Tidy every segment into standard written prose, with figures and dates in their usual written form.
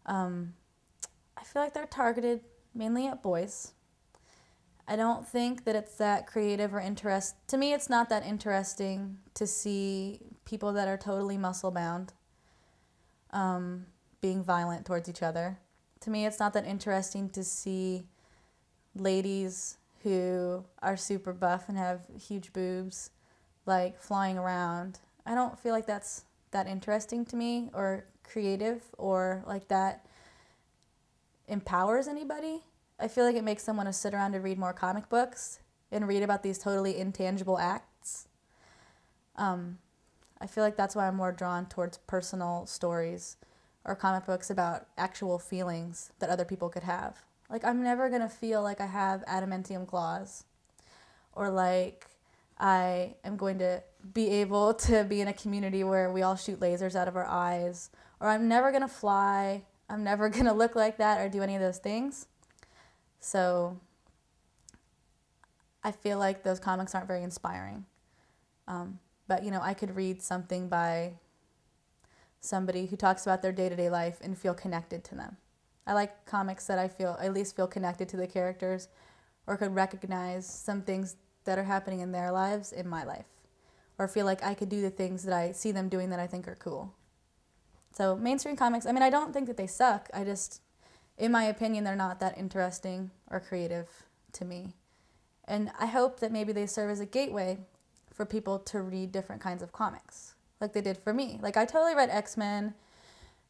I feel like they're targeted mainly at boys. I don't think that it's that creative or to me, it's not that interesting to see people that are totally muscle bound being violent towards each other. To me, it's not that interesting to see ladies who are super buff and have huge boobs like flying around. I don't feel like that's that interesting to me or creative or like that empowers anybody. I feel like it makes them want to sit around and read more comic books and read about these totally intangible acts. I feel like that's why I'm more drawn towards personal stories or comic books about actual feelings that other people could have. Like, I'm never going to feel like I have adamantium claws or like I am going to be able to be in a community where we all shoot lasers out of our eyes, or I'm never going to fly. I'm never going to look like that or do any of those things. So I feel like those comics aren't very inspiring. But, I could read something by somebody who talks about their day-to-day life and feel connected to them. I like comics that I at least feel connected to the characters or could recognize some things that are happening in their lives in my life, or feel like I could do the things that I see them doing that I think are cool. So mainstream comics, I don't think that they suck. In my opinion, they're not that interesting or creative to me. And I hope that maybe they serve as a gateway for people to read different kinds of comics, like they did for me. Like, I totally read X-Men.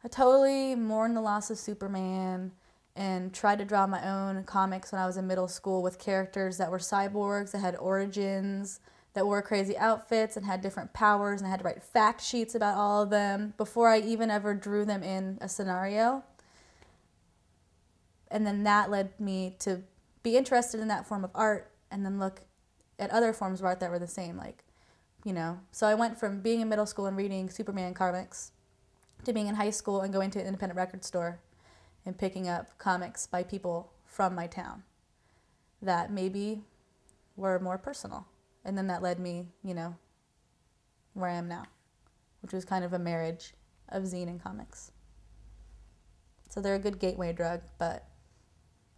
I totally mourned the loss of Superman and tried to draw my own comics when I was in middle school with characters that were cyborgs, that had origins, that wore crazy outfits and had different powers, and I had to write fact sheets about all of them before I even ever drew them in a scenario. And then that led me to be interested in that form of art and then look at other forms of art that were the same, So I went from being in middle school and reading Superman comics to being in high school and going to an independent record store and picking up comics by people from my town that maybe were more personal. And then that led me, where I am now, which was kind of a marriage of zine and comics. So they're a good gateway drug, but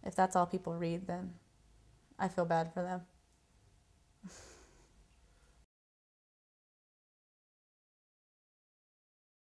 if that's all people read, then I feel bad for them.